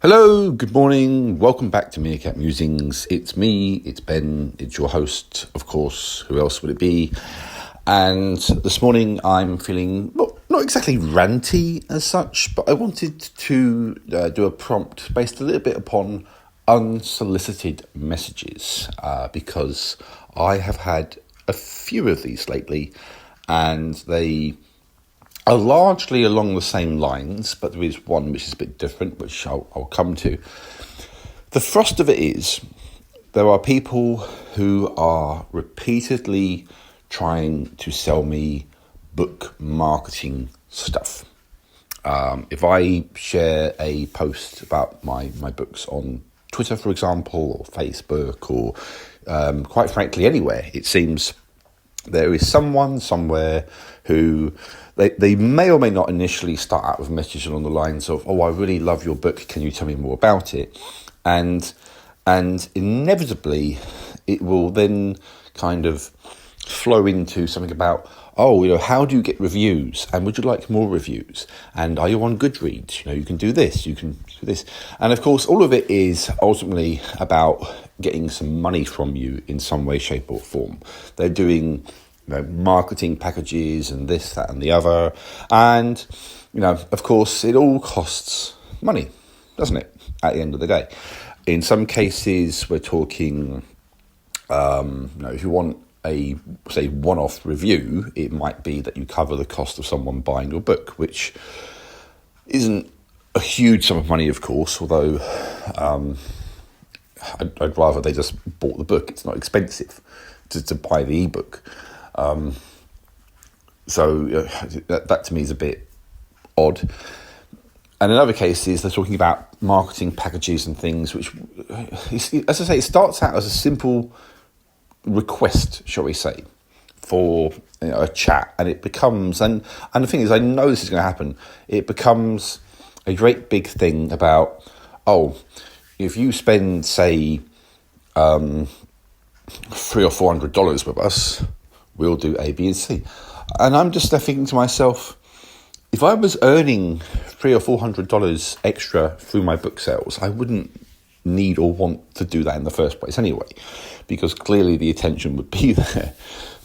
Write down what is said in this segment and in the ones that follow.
Hello, good morning, welcome back to Meerkat Musings. It's me, it's Ben, it's your host, of course, who else would it be? And this morning I'm feeling, well, not exactly ranty as such, but I wanted to do a prompt based a little bit upon unsolicited messages, because I have had a few of these lately, and they are largely along the same lines, but there is one which is a bit different, which I'll come to. The thrust of it is, there are people who are repeatedly trying to sell me book marketing stuff. If I share a post about my books on Twitter, for example, or Facebook, or quite frankly anywhere, it seems there is someone somewhere who they may or may not initially start out with a message along the lines of, "Oh, I really love your book. Can you tell me more about it?" And inevitably, it will then kind of flow into something about, "Oh, how do you get reviews? And would you like more reviews? And are you on Goodreads? You can do this. You can do this." And of course, all of it is ultimately about getting some money from you in some way, shape, or form. They're doing marketing packages and this, that, and the other. And, of course, it all costs money, doesn't it, at the end of the day? In some cases, we're talking, if you want a, say, one-off review, it might be that you cover the cost of someone buying your book, which isn't a huge sum of money, of course, although I'd rather they just bought the book. It's not expensive to buy the ebook. So that to me is a bit odd. And in other cases, they're talking about marketing packages and things, which, as I say, it starts out as a simple request, shall we say, for a chat, and it becomes, and the thing is, I know this is going to happen, it becomes a great big thing about, oh, if you spend, say, $300 or $400 with us, we'll do A, B, and C. And I'm just thinking to myself, if I was earning $300 or $400 extra through my book sales, I wouldn't need or want to do that in the first place anyway, because clearly the attention would be there.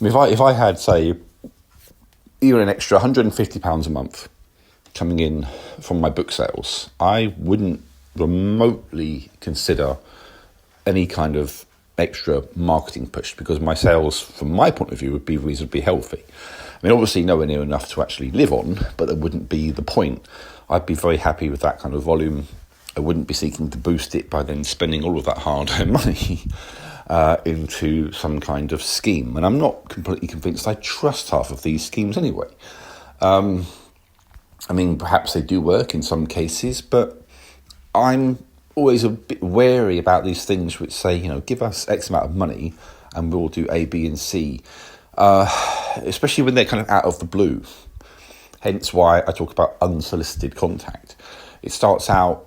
I mean, if I had, say, even an extra £150 a month coming in from my book sales, I wouldn't remotely consider any kind of extra marketing push, because my sales, from my point of view, would be reasonably healthy. I mean, obviously nowhere near enough to actually live on, but that wouldn't be the point. I'd be very happy with that kind of volume. I wouldn't be seeking to boost it by then spending all of that hard-earned money into some kind of scheme. And I'm not completely convinced I trust half of these schemes anyway. I mean, perhaps they do work in some cases, but I'm always a bit wary about these things which say, give us X amount of money and we'll do A, B, and C, especially when they're kind of out of the blue. Hence why I talk about unsolicited contact. It starts out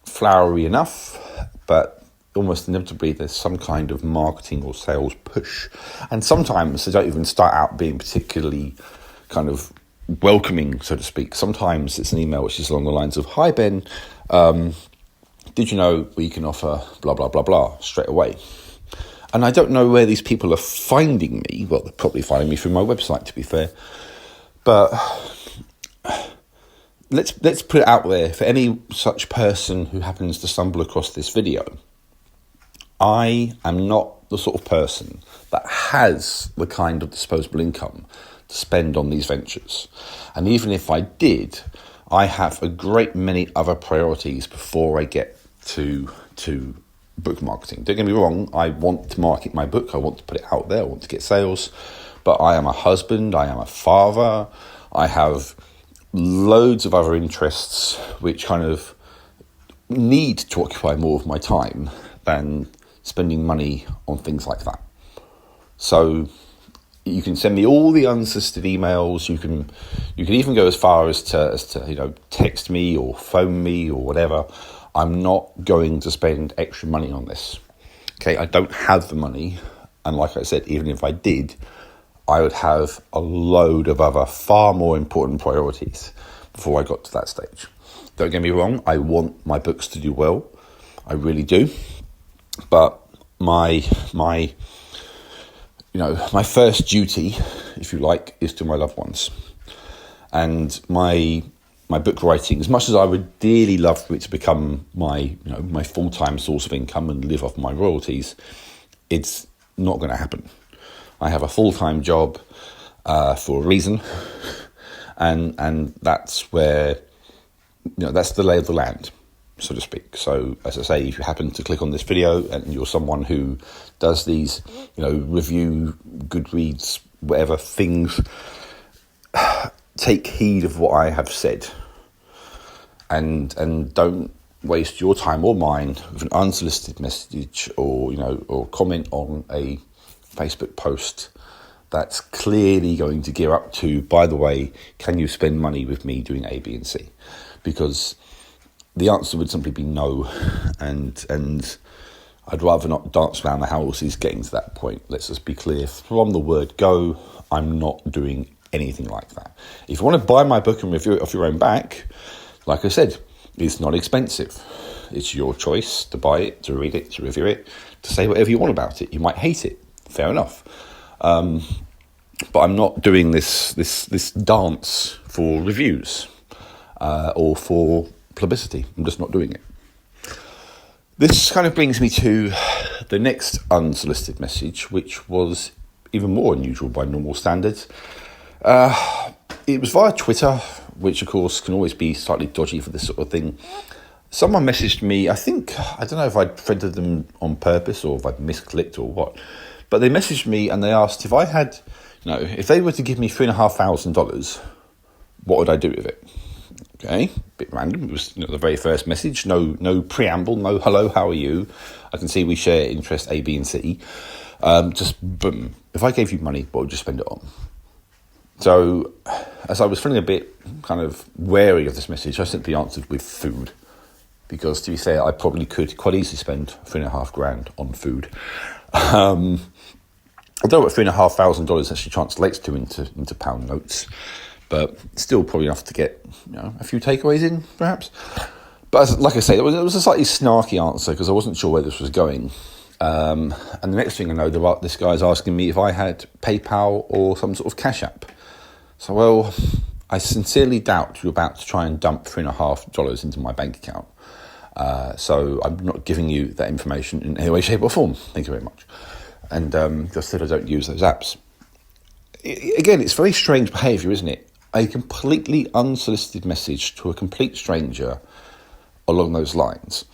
flowery enough, but almost inevitably there's some kind of marketing or sales push. And sometimes they don't even start out being particularly kind of welcoming, so to speak. Sometimes it's an email which is along the lines of, "Hi Ben, did you know we can offer blah, blah, blah, blah," straight away. And I don't know where these people are finding me. Well, they're probably finding me through my website, to be fair. But let's put it out there for any such person who happens to stumble across this video. I am not the sort of person that has the kind of disposable income to spend on these ventures. And even if I did, I have a great many other priorities before I get to book marketing. Don't get me wrong, I want to market my book, I want to put it out there, I want to get sales, but I am a husband, I am a father, I have loads of other interests which kind of need to occupy more of my time than spending money on things like that. So you can send me all the unsolicited emails. You can even go as far as to text me or phone me or whatever. I'm not going to spend extra money on this. Okay, I don't have the money, and like I said, even if I did, I would have a load of other far more important priorities before I got to that stage. Don't get me wrong, I want my books to do well. I really do. But my first duty, if you like, is to my loved ones. And my book writing, as much as I would dearly love for it to become my full-time source of income and live off my royalties, it's not going to happen. I have a full-time job for a reason, and that's where, that's the lay of the land, so to speak. So, as I say, if you happen to click on this video and you're someone who does these, review, Goodreads, whatever things, take heed of what I have said, and don't waste your time or mine with an unsolicited message or comment on a Facebook post that's clearly going to gear up to, by the way, can you spend money with me doing A, B, and C? Because the answer would simply be no, and I'd rather not dance around the houses getting to that point. Let's just be clear, from the word go, I'm not doing anything like that. If you want to buy my book and review it off your own back, like I said, it's not expensive. It's your choice to buy it, to read it, to review it, to say whatever you want about it. You might hate it, fair enough. But I'm not doing this dance for reviews or for publicity. I'm just not doing it. This kind of brings me to the next unsolicited message, which was even more unusual by normal standards. It was via Twitter, which of course can always be slightly dodgy for this sort of thing. Someone messaged me, I don't know if I'd friended them on purpose or if I'd misclicked or what, but they messaged me and they asked if I had, if they were to give me $3,500, what would I do with it? Okay, a bit random. It was the very first message, no preamble, no hello, how are you? I can see we share interest A, B, and C. Just boom. If I gave you money, what would you spend it on? So, as I was feeling a bit kind of wary of this message, I simply answered with food. Because to be fair, I probably could quite easily spend $3,500 on food. Although what $3,500 actually translates to into pound notes, but still probably enough to get a few takeaways in, perhaps. But like I say, it was a slightly snarky answer because I wasn't sure where this was going. And the next thing I know, this guy's asking me if I had PayPal or some sort of Cash App. So, well, I sincerely doubt you're about to try and dump $3,500 into my bank account. So I'm not giving you that information in any way, shape or form. Thank you very much. And just said I don't use those apps. Again, it's very strange behaviour, isn't it? A completely unsolicited message to a complete stranger along those lines.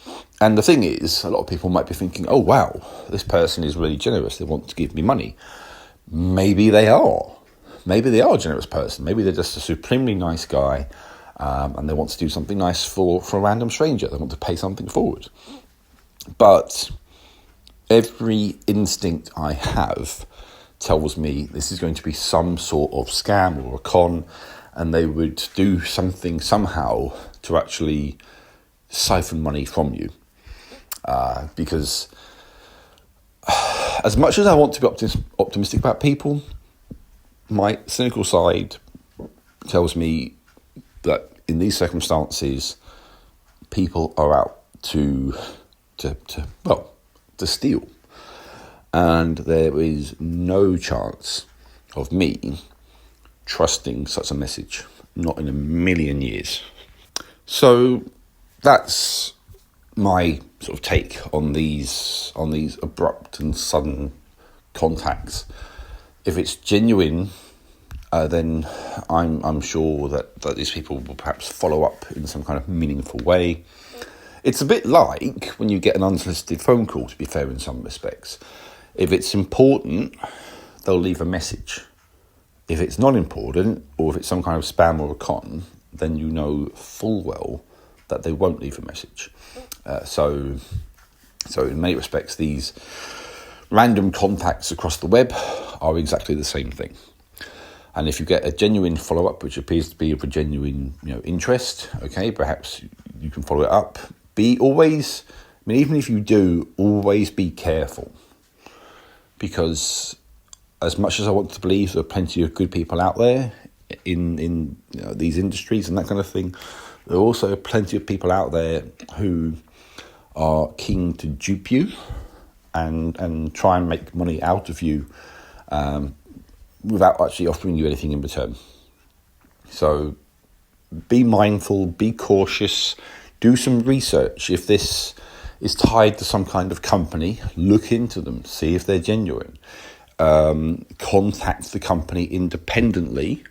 And the thing is, a lot of people might be thinking, oh, wow, this person is really generous. They want to give me money. Maybe they are. Maybe they are a generous person. Maybe they're just a supremely nice guy. And they want to do something nice for a random stranger. They want to pay something forward. But every instinct I have tells me this is going to be some sort of scam or a con, and they would do something somehow to actually siphon money from you. Because as much as I want to be optimistic about people, my cynical side tells me that in these circumstances, people are out to steal. And there is no chance of me trusting such a message, not in a million years. So that's my sort of take on these abrupt and sudden contacts. If it's genuine, then I'm sure that these people will perhaps follow up in some kind of meaningful way. It's a bit like when you get an unsolicited phone call, to be fair, in some respects. If it's important, they'll leave a message. If it's not important, or if it's some kind of spam or a con, then you know full well that they won't leave a message. So in many respects, these random contacts across the web are exactly the same thing. And if you get a genuine follow-up, which appears to be of a genuine interest, okay, perhaps you can follow it up. Even if you do, always be careful. Because as much as I want to believe there are plenty of good people out there, in these industries and that kind of thing. There are also plenty of people out there who are keen to dupe you and try and make money out of you without actually offering you anything in return. So be mindful, be cautious, do some research. If this is tied to some kind of company, look into them, see if they're genuine. Contact the company independently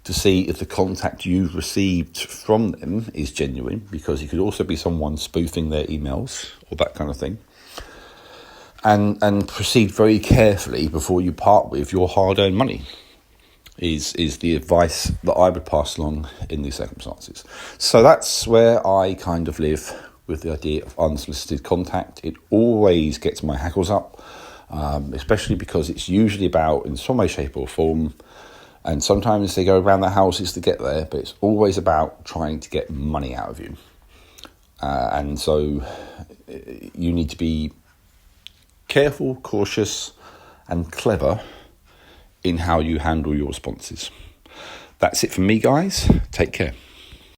to see if the contact you've received from them is genuine, because it could also be someone spoofing their emails or that kind of thing. And proceed very carefully before you part with your hard-earned money is the advice that I would pass along in these circumstances. So that's where I kind of live with the idea of unsolicited contact. It always gets my hackles up, especially because it's usually about, in some way, shape or form, and sometimes they go around the houses to get there, but it's always about trying to get money out of you. And so you need to be careful, cautious, and clever in how you handle your responses. That's it from me, guys. Take care.